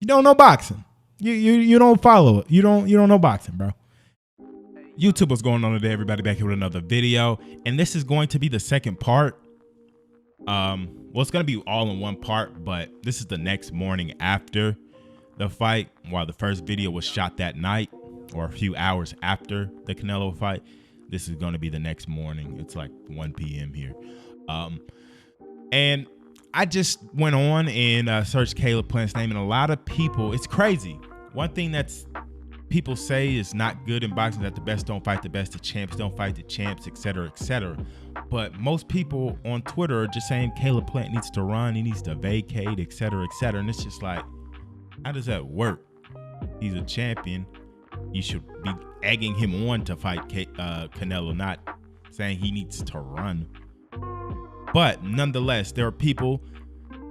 You don't know boxing. You don't follow it. You don't know boxing, bro. YouTube, what's going on today? Everybody back here with another video, and this is going to be the second part. Well, it's gonna be all in one part, but this is the next morning after the fight, while the first video was shot that night or a few hours after the Canelo fight. This is going to be the next morning. It's like 1 p.m. here. And I just went on and searched Caleb Plant's name, and a lot of people, it's crazy. One thing that's people say is not good in boxing, that the best don't fight the best, the champs don't fight the champs, etc., etc. But most people on Twitter are just saying Caleb Plant needs to run, he needs to vacate, etc., etc. And it's just like, how does that work? He's a champion. You should be egging him on to fight Canelo, not saying he needs to run. But nonetheless, there are people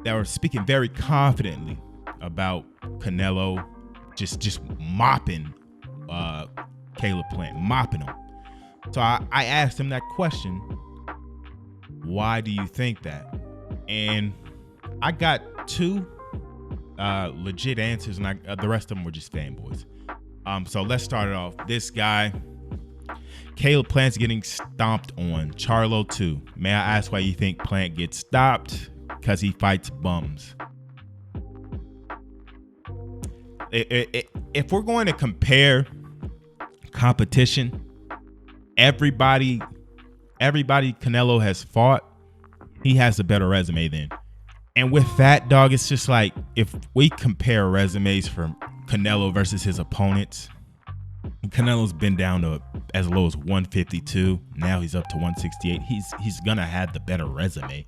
that are speaking very confidently about Canelo just mopping Caleb Plant, mopping him. So I asked him that question, why do you think that? And I got two legit answers, and the rest of them were just fanboys. So let's start it off. This guy, Caleb Plant's getting stomped on. Charlo 2. May I ask why you think Plant gets stopped? Because he fights bums. If we're going to compare competition, everybody Canelo has fought, he has a better resume than. And with that, dog, it's just like, if we compare resumes from Canelo versus his opponents, Canelo's been down to as low as 152. Now he's up to 168. He's gonna have the better resume.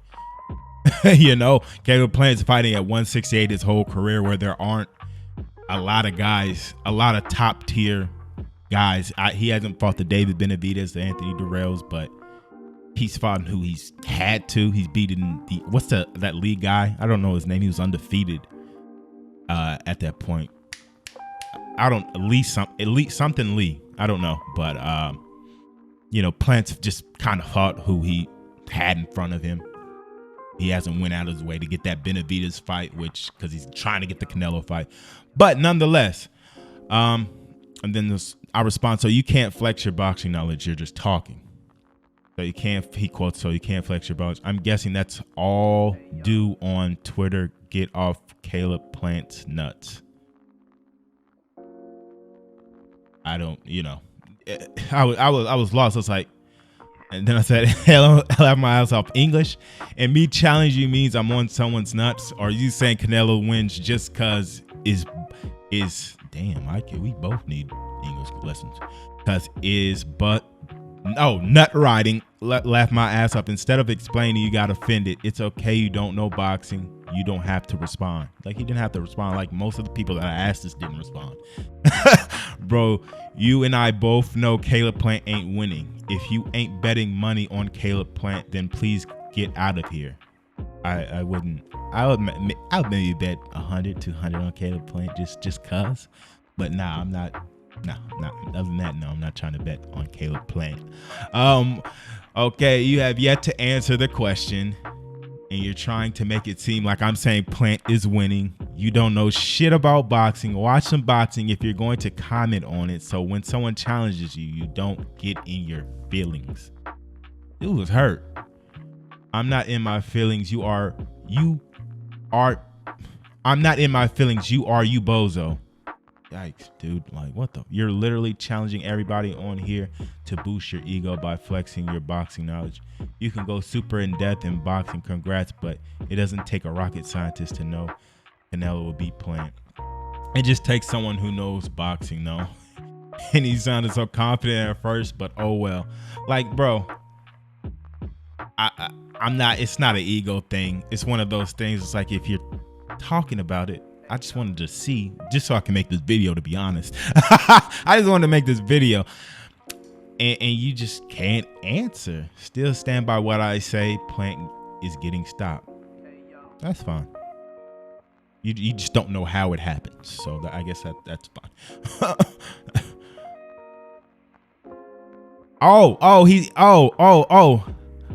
You know, Caleb Plant's fighting at 168 his whole career, where there aren't a lot of guys, a lot of top tier guys. He hasn't fought the David Benavidez, the Anthony Durrells, but he's fought who he's had to. He's beaten that league guy? I don't know his name. He was undefeated at that point. Something Lee. I don't know, but you know, Plant's just kind of fought who he had in front of him. He hasn't went out of his way to get that Benavidez fight, because he's trying to get the Canelo fight. But nonetheless, and then I respond, so you can't flex your boxing knowledge, you're just talking. So you can't, he quotes, so you can't flex your boxing. I'm guessing that's all due on Twitter. Get off Caleb Plant's nuts. I don't, you know, I was lost. I was like, and then I said, hell, I'll have my ass off English. And me challenge you means I'm on someone's nuts. Or are you saying Canelo wins just because is damn, we both need English lessons. Because nut riding, laugh my ass up. Instead of explaining you got offended, it's okay, you don't know boxing. You don't have to respond. Like, he didn't have to respond. Like, most of the people that I asked this didn't respond. Bro, you and I both know Caleb Plant ain't winning. If you ain't betting money on Caleb Plant, then please get out of here. I would maybe bet 100, 200 on Caleb Plant just cause. But nah, I'm not. No, other than that, no, I'm not trying to bet on Caleb Plant. Okay, you have yet to answer the question, and you're trying to make it seem like I'm saying Plant is winning. You don't know shit about boxing. Watch some boxing if you're going to comment on it, so when someone challenges you, you don't get in your feelings. It was hurt. I'm not in my feelings. You are. I'm not in my feelings. You are, you bozo. Yikes, dude. Like, what the? You're literally challenging everybody on here to boost your ego by flexing your boxing knowledge. You can go super in depth in boxing, congrats, but it doesn't take a rocket scientist to know Canelo will beat Plant. It just takes someone who knows boxing, though. And he sounded so confident at first, but oh well. Like, bro, I'm not. It's not an ego thing. It's one of those things. It's like, if you're talking about it, I just wanted to see, just so I can make this video, to be honest. I just wanted to make this video. And you just can't answer. Still stand by what I say. Plant is getting stopped. That's fine. You just don't know how it happens. So I guess that's fine.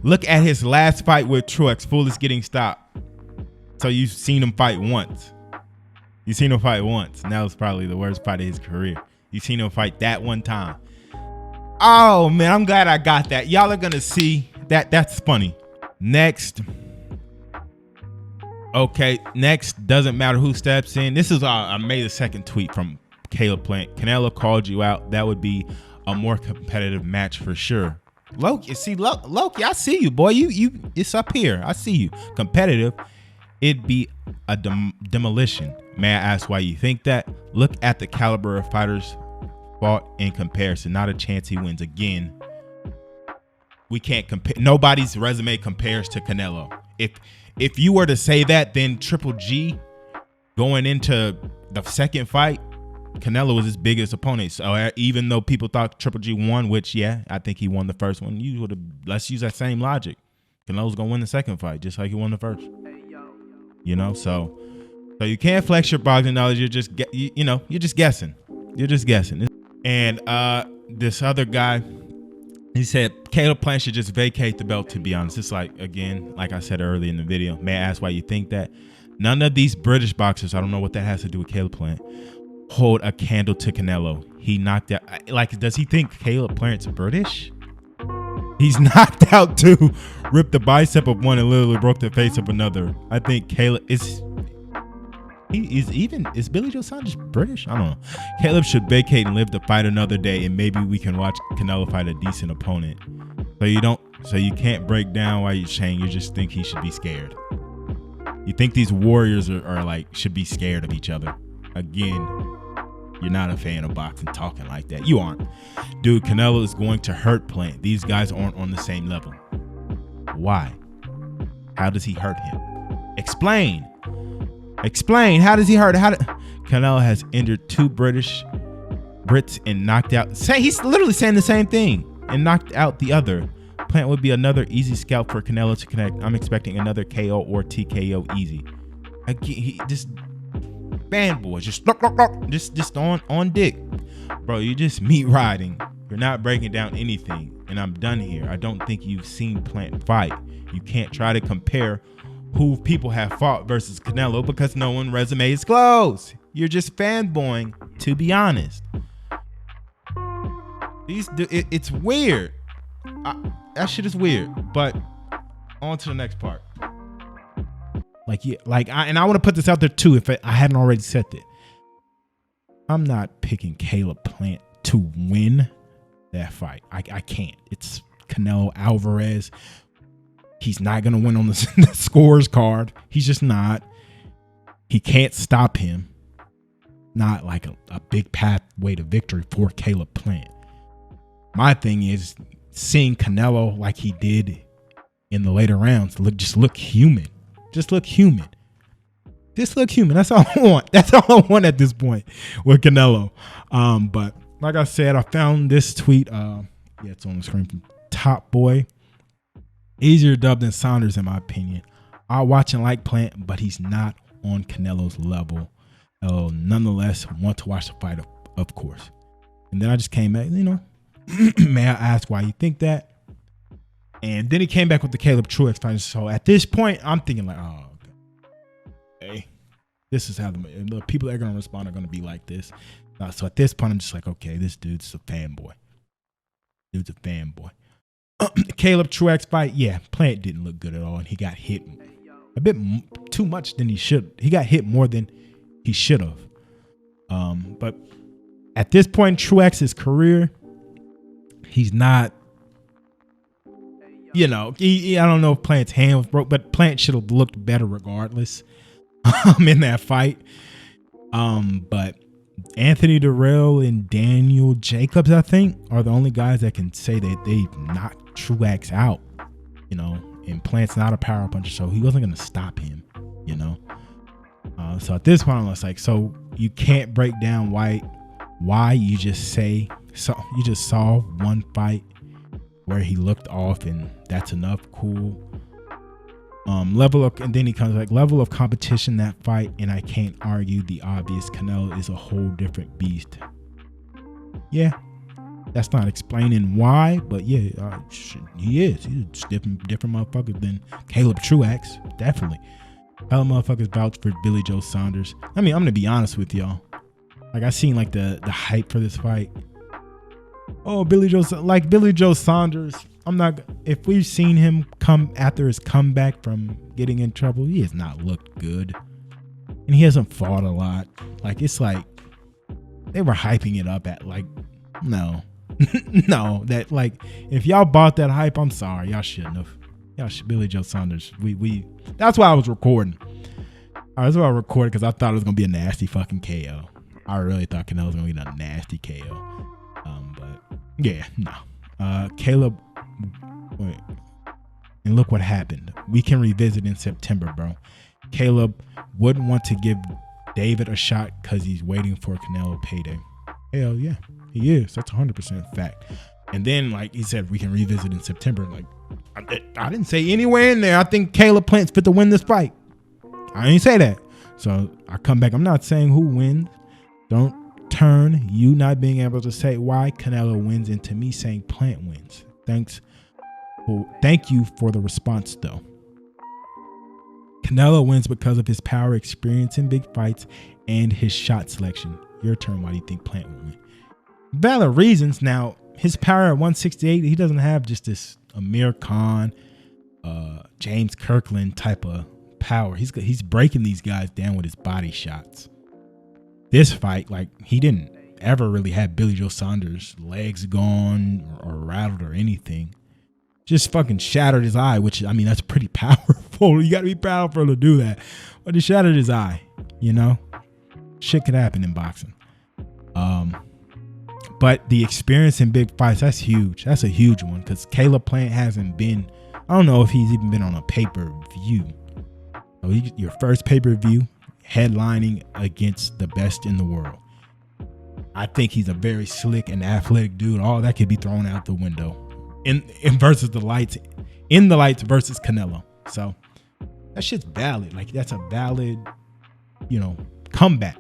Look at his last fight with Truex. Fool is getting stopped. So you've seen him fight once. You seen him fight once, and that was probably the worst fight of his career. You seen him fight that one time. Oh man, I'm glad I got that. Y'all are gonna see that. That's funny. Next. Okay, next, doesn't matter who steps in. This is I made a second tweet from Caleb Plant. Canelo called you out. That would be a more competitive match for sure. Loki, I see you, boy. You, it's up here. I see you. Competitive. It'd be a demolition. May I ask why you think that? Look at the caliber of fighters fought in comparison. Not a chance he wins again. We can't compare. Nobody's resume compares to Canelo. If you were to say that, then Triple G going into the second fight, Canelo was his biggest opponent. So even though people thought Triple G won, which yeah, I think he won the first one. You would have. Let's use that same logic. Canelo's gonna win the second fight, just like he won the first. You know, so you can't flex your boxing knowledge. You're just you're just guessing. You're just guessing. And this other guy, he said Caleb Plant should just vacate the belt. To be honest, it's like, again, like I said earlier in the video. May I ask why you think that? None of these British boxers, I don't know what that has to do with Caleb Plant, hold a candle to Canelo. He knocked out. Like, does he think Caleb Plant's British? He's knocked out two, ripped the bicep of one, and literally broke the face of another. I think Caleb is. Is Billy Joe Saunders British? I don't know. Caleb should vacate and live to fight another day, and maybe we can watch Canelo fight a decent opponent. So you can't break down why you're saying you just think he should be scared. You think these warriors are like should be scared of each other. Again, you're not a fan of boxing talking like that. You aren't. Dude, Canelo is going to hurt Plant. These guys aren't on the same level. Why? How does he hurt him? Explain. How does he hurt? Canelo has injured two Brits and knocked out. He's literally saying the same thing and knocked out the other. Plant would be another easy scalp for Canelo to connect. I'm expecting another KO or TKO easy. Again, he just fanboy, just on dick, bro. You just meat riding. You're not breaking down anything, and I'm done here. I don't think you've seen Plant fight. You can't try to compare who people have fought versus Canelo because no one resume is close. You're just fanboying, to be honest. It's weird. That shit is weird. But on to the next part. I want to put this out there too. If I hadn't already said it, I'm not picking Caleb Plant to win that fight. I can't. It's Canelo Alvarez. He's not going to win on the scores card. He's just not. He can't stop him. Not like a big pathway to victory for Caleb Plant. My thing is seeing Canelo like he did in the later rounds. Look human. Just look human. That's all I want. That's all I want at this point with Canelo. But like I said, I found this tweet. It's on the screen from Top Boy. Easier dub than Saunders, in my opinion. I watch and like Plant, but he's not on Canelo's level. Nonetheless, want to watch the fight, of course. And then I just came back, may I ask why you think that? And then he came back with the Caleb Truex fight. So at this point, I'm thinking like, oh, okay, this is how the people that are going to respond are going to be like this. So at this point, I'm just like, okay, this dude's a fanboy. Caleb Truex fight, yeah, Plant didn't look good at all, and he got hit a bit too much than he should. He got hit more than he should have. But at this point in Truex's career, he's not. I don't know if Plant's hand was broke, but Plant should have looked better regardless. In that fight. But Anthony Durrell and Daniel Jacobs, I think, are the only guys that can say that they've knocked Truex out, and Plant's not a power puncher, so he wasn't going to stop him, So at this point, I was like, so you can't break down why you just say, so you just saw one fight where he looked off and that's enough, cool. And then he comes like level of competition that fight, and I can't argue the obvious. Canelo is a whole different beast. Yeah, that's not explaining why, but he is. He's a different motherfucker than Caleb Truex, definitely. Hella motherfuckers vouch for Billy Joe Saunders. I mean, I'm gonna be honest with y'all. Like, I seen like the hype for this fight. Oh, Billy Joe Saunders. I'm not. If we've seen him come after his comeback from getting in trouble, he has not looked good, and he hasn't fought a lot. Like, it's like they were hyping it up at like, no, no. That, like, if y'all bought that hype, I'm sorry, y'all shouldn't have. Billy Joe Saunders. We. That's why I was recording. That's why I recorded, because I thought it was gonna be a nasty fucking KO. I really thought Canelo was gonna be a nasty KO. But yeah, no. Caleb. Wait. And look what happened. We can revisit in September, bro. Caleb wouldn't want to give David a shot because he's waiting for Canelo payday. Hell yeah, he is. That's 100% fact. And then, like he said, we can revisit in September. Like, I didn't say anywhere in there I think Caleb Plant's fit to win this fight. I didn't say that. So I come back. I'm not saying who wins. Don't turn you not being able to say why Canelo wins into me saying Plant wins. Thank you for the response, though. Canelo wins because of his power, experience in big fights, and his shot selection. Your turn. Why do you think Plant will win? Valid reasons. Now, his power at 168, he doesn't have just this Amir Khan, James Kirkland type of power. He's breaking these guys down with his body shots. This fight, like, he didn't ever really have Billy Joe Saunders' legs gone or rattled or anything. Just fucking shattered his eye, which, I mean, that's pretty powerful. You got to be powerful to do that. But he shattered his eye, you know? Shit could happen in boxing. But the experience in big fights, that's huge. That's a huge one, because Caleb Plant hasn't been, I don't know if he's even been on a pay-per-view. So your first pay-per-view, headlining against the best in the world. I think he's a very slick and athletic dude. All that could be thrown out the window in versus the lights, in the lights versus Canelo. So that shit's valid. Like, that's a valid, comeback.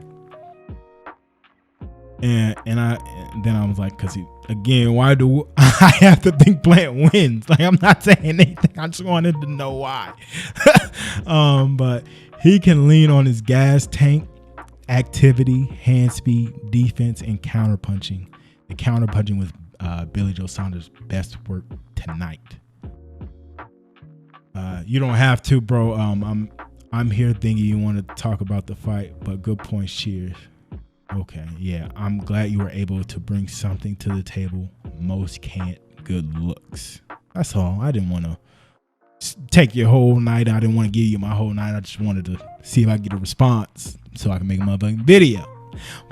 And then I was like, because again, why do I have to think Plant wins? Like, I'm not saying anything. I just wanted to know why. But he can lean on his gas tank, activity, hand speed, defense, and counterpunching. The counterpunching was Billy Joe Saunders' best work tonight. You don't have to, bro. I'm here thinking you want to talk about the fight, but good points. Cheers. Okay, yeah, I'm glad you were able to bring something to the table. Most can't. Good looks. That's all. I didn't want to take your whole night. I didn't want to give you my whole night. I just wanted to see if I could get a response so I can make a motherfucking video.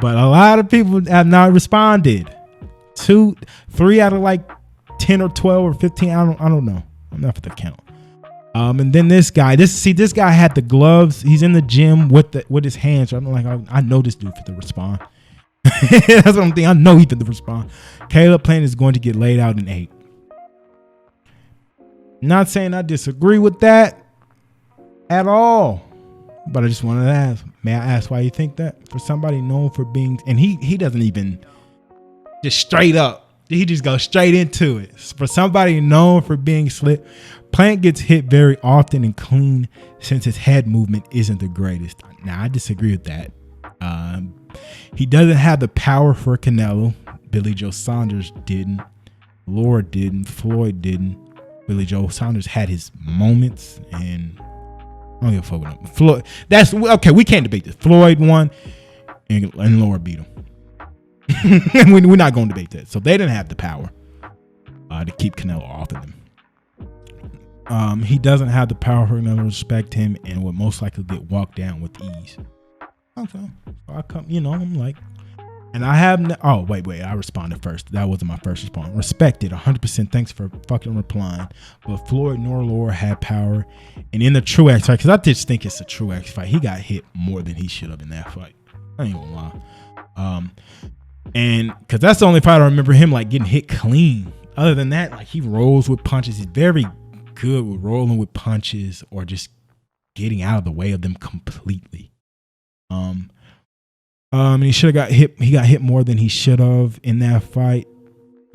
But a lot of people have not responded. 3 out of like 10 or 12 or 15. I don't know. I'm not for the count. And then this guy had the gloves. He's in the gym with his hands. I'm like, I know this dude for the respond. That's what I'm thinking. I know he for the respond. Caleb Plant is going to get laid out in 8. Not saying I disagree with that at all, but I just wanted to ask. May I ask why you think that? For somebody known for being, and he doesn't even just straight up. He just goes straight into it. For somebody known for being slick, Plant gets hit very often and clean since his head movement isn't the greatest. Now, I disagree with that. He doesn't have the power for Canelo. Billy Joe Saunders didn't. Laura didn't. Floyd didn't. Billy Joe Saunders had his moments, and I don't give a fuck with him. Floyd, that's okay. We can't debate this. Floyd won, and Laura beat him. We're not going to debate that. So they didn't have the power to keep Canelo off of them. He doesn't have the power for Canelo to respect him, and would most likely get walked down with ease. Okay, so I come, I'm like, and I have. Wait. I responded first. That wasn't my first response. Respected 100%. Thanks for fucking replying. But Floyd nor Laura had power, and in the Truex fight, because I just think it's a Truex fight. He got hit more than he should have in that fight. I ain't gonna lie. And because that's the only fight I remember him like getting hit clean. Other than that, like, he rolls with punches. He's very good with rolling with punches or just getting out of the way of them completely. And he should have got hit. He got hit more than he should have in that fight.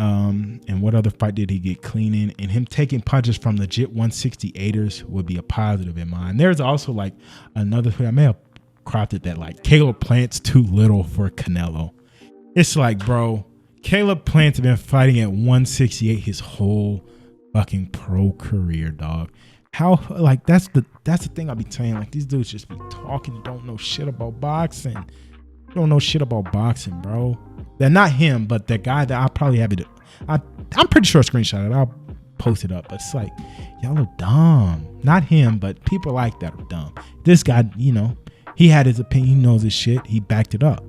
And what other fight did he get clean in? And him taking punches from legit 168ers would be a positive in mind. There's also like another thing I may have crafted that like Caleb Plant's too little for Canelo. It's like, bro, Caleb Plant's been fighting at 168 his whole fucking pro career, dog. How like that's the thing I be saying. Like these dudes just be talking, don't know shit about boxing. Don't know shit about boxing, bro. They're not him, but the guy that I probably have it. I'm pretty sure I screenshot it. I'll post it up. But it's like, y'all are dumb. Not him, but people like that are dumb. This guy, you know, he had his opinion. He knows his shit. He backed it up.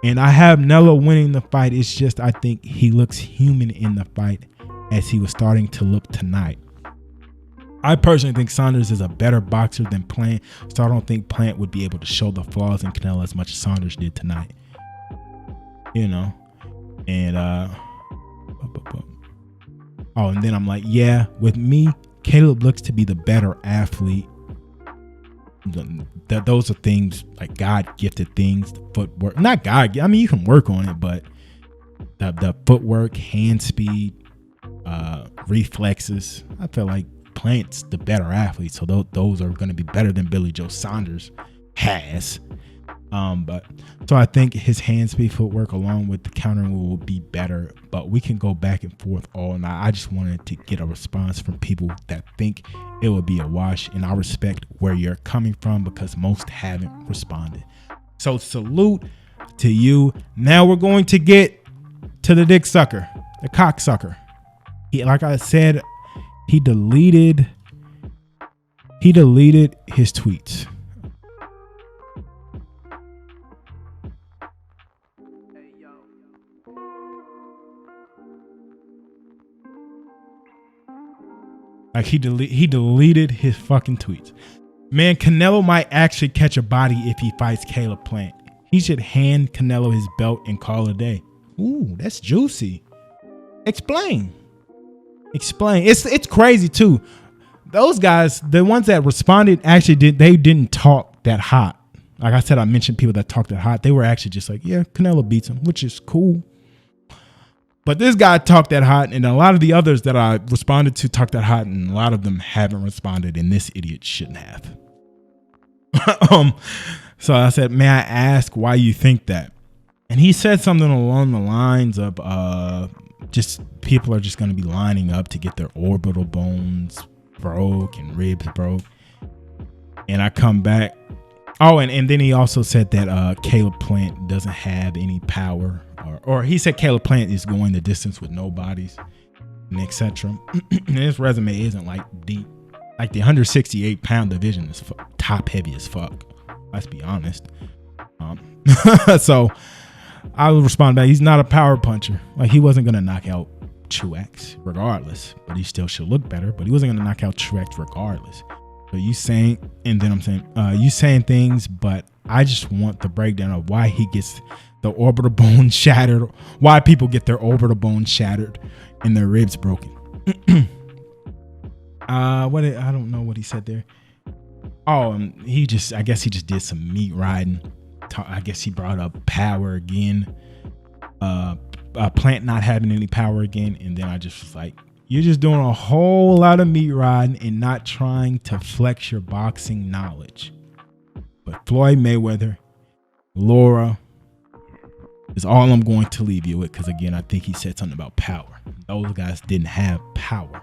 And I have Nello winning the fight. It's just I think he looks human in the fight as he was starting to look tonight. I personally think Saunders is a better boxer than Plant, so I don't think Plant would be able to show the flaws in Canelo as much as Saunders did tonight. You know, and and then I'm like, yeah, with me, Caleb looks to be the better athlete. Those are things like God gifted things, the footwork. Not God, I mean you can work on it, but the footwork, hand speed, reflexes. I feel like Plant's the better athlete, so those are going to be better than Billy Joe Saunders has. But so I think his hand speed, footwork, along with the countering will be better. But we can go back and forth all night. I just wanted to get a response from people that think it will be a wash, and I respect where you're coming from because most haven't responded. So salute to you. Now we're going to get to the dick sucker, the cock sucker. Like I said, he deleted his tweets. Like he deleted his fucking tweets. Man, Canelo might actually catch a body if he fights Caleb Plant. He should hand Canelo his belt and call it a day. Ooh, that's juicy. Explain. It's crazy too. Those guys, the ones that responded, actually didn't talk that hot. Like I said, I mentioned people that talk that hot. They were actually just like, yeah, Canelo beats him, which is cool. But this guy talked that hot, and a lot of the others that I responded to talked that hot, and a lot of them haven't responded, and this idiot shouldn't have. So I said, may I ask why you think that? And he said something along the lines of just people are just going to be lining up to get their orbital bones broke and ribs broke. And I come back. Oh, and then he also said that Caleb Plant doesn't have any power. Or he said Caleb Plant is going the distance with no bodies and etc. And his resume isn't like deep. Like the 168-pound division is top heavy as fuck. Let's be honest. So I will respond back. He's not a power puncher. Like he wasn't going to knock out Truex regardless. But he still should look better. But he wasn't going to knock out Truex regardless. So you saying, and then I'm saying, you saying things, but I just want the breakdown of why he gets the orbital bone shattered, why people get their orbital bone shattered and their ribs broken. I don't know what he said there. Oh, I guess he just did some meat riding. I guess he brought up power again. Plant not having any power again. And then I just was like, you're just doing a whole lot of meat riding and not trying to flex your boxing knowledge. But Floyd Mayweather, Laura, is all I'm going to leave you with, because again, I think he said something about power. Those guys didn't have power.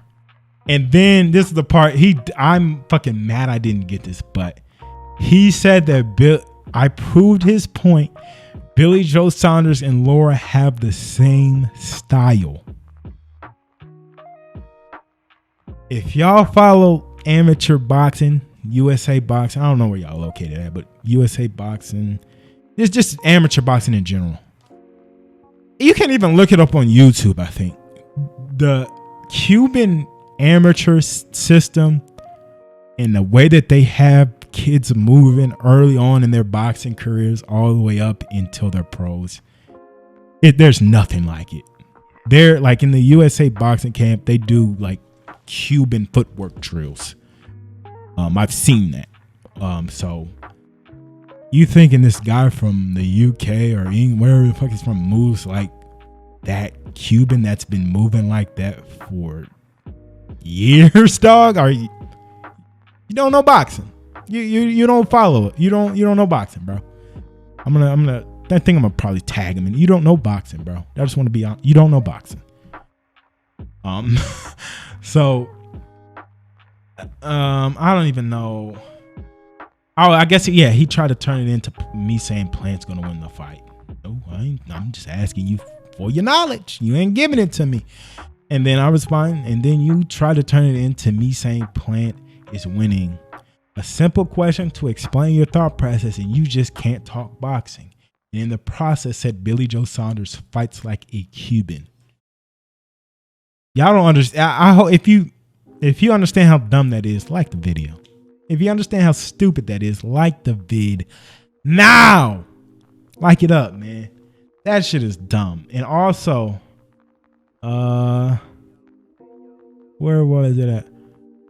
And then this is the part I'm fucking mad I didn't get this, but he said that I proved his point. Billy Joe Saunders and Laura have the same style. If y'all follow amateur boxing, USA boxing, I don't know where y'all located at, but USA boxing, it's just amateur boxing in general. You can even look it up on YouTube, I think. The Cuban amateur system and the way that they have kids moving early on in their boxing careers all the way up until they're pros, there's nothing like it. They're like in the USA boxing camp, they do like Cuban footwork drills. I've seen that. So you thinking this guy from the UK or England, wherever the fuck he's from, moves like that Cuban that's been moving like that for years, dog? Are you don't know boxing? You don't follow it. You don't know boxing, bro. I'm gonna that thing I'm gonna probably tag him in. You don't know boxing, bro. I just want to be on. You don't know boxing. So I don't even know. Oh, I guess he tried to turn it into me saying Plant's gonna win the fight. No, I'm just asking you for your knowledge. You ain't giving it to me. And then I respond, and then you try to turn it into me saying Plant is winning. A simple question to explain your thought process, and you just can't talk boxing. And in the process, said Billy Joe Saunders fights like a Cuban. Y'all don't understand. I hope if you understand how dumb that is, like the video. If you understand how stupid that is, like the vid now. Like it up, man. That shit is dumb. And also, where was it at?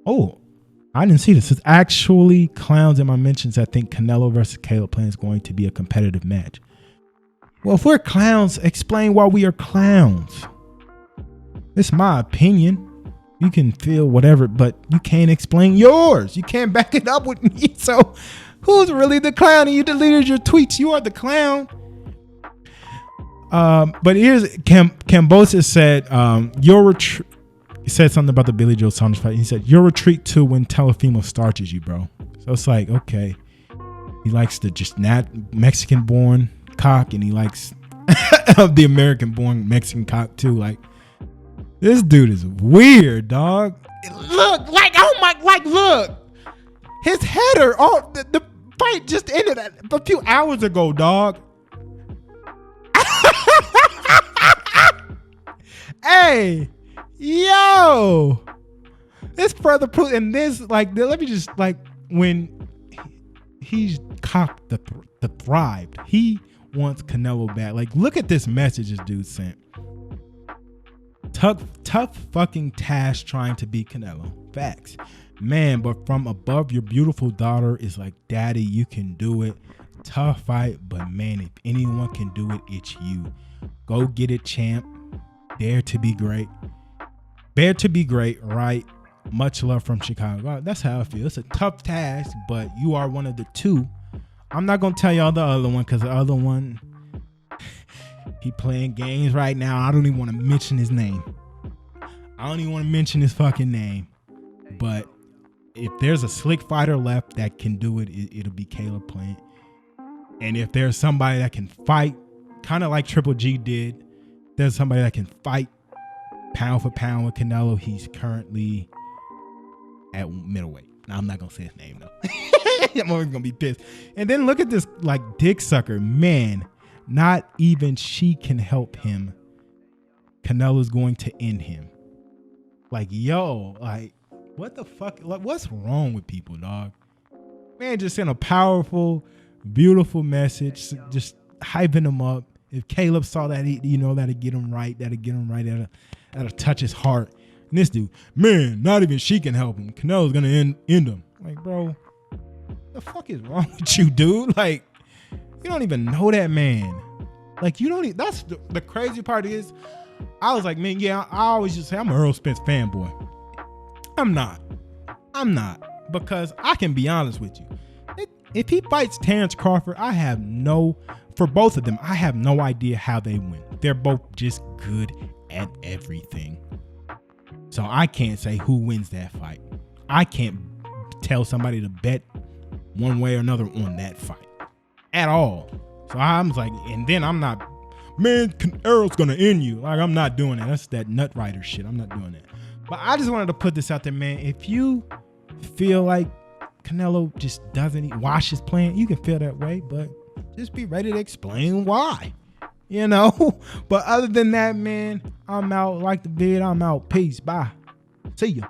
Oh, I didn't see this. It's actually clowns in my mentions. I think Canelo versus Caleb Plant is going to be a competitive match. Well, if we're clowns, explain why we are clowns. It's my opinion. You can feel whatever, but you can't explain yours. You can't back it up with me. So who's really the clown? And you deleted your tweets. You are the clown. But here's Cambosa said, your retreat. He said something about the Billy Joe Saunders fight. He said, your retreat to when Telefimo starches you, bro. So it's like, okay. He likes the just not Mexican born cock, and he likes the American born Mexican cock too. Like, this dude is weird, dog. Look, like, oh my, like, look. His header, oh, the fight just ended a few hours ago, dog. Hey, yo. This further proof, and this, like, let me just, like, when he's cocked the thrived, he wants Canelo back. Like, look at this message this dude sent. Tough fucking task trying to beat Canelo. Facts. Man, but from above, your beautiful daughter is like, daddy, you can do it. Tough fight, but man, if anyone can do it, it's you. Go get it, champ. Dare to be great. Bear to be great, right? Much love from Chicago. That's how I feel. It's a tough task, but you are one of the two. I'm not going to tell y'all the other one, because the other one, he playing games right now. I don't even want to mention his name. I don't even want to mention his fucking name. But if there's a slick fighter left that can do it, it'll be Caleb Plant. And if there's somebody that can fight, kind of like Triple G did, there's somebody that can fight pound for pound with Canelo. He's currently at middleweight. Now, I'm not going to say his name, though. I'm always going to be pissed. And then look at this, like, dick sucker. Man, not even she can help him. Canelo's going to end him. Like, yo, like, what the fuck? Like, what's wrong with people, dog? Man, just sent a powerful, beautiful message, just hyping him up. If Caleb saw that, that'd get him right. That'll touch his heart. And this dude, man, not even she can help him. Canelo's gonna end him. Like, bro, the fuck is wrong with you, dude? Like, you don't even know that man. Like, you don't even, that's the crazy part is, I was like, man, yeah, I always just say I'm an Earl Spence fanboy. I'm not. Because I can be honest with you. If he fights Terrence Crawford, for both of them, I have no idea how they win. They're both just good at everything. So I can't say who wins that fight. I can't tell somebody to bet one way or another on that fight at all. So I'm like, and then I'm not, man, Errol's gonna end you. Like, I'm not doing that. That's that nut rider shit. I'm not doing that. But I just wanted to put this out there, man. If you feel like Canelo just doesn't wash his plan, you can feel that way, but just be ready to explain why. But other than that, man, I'm out. Like the vid, I'm out. Peace. Bye. See ya.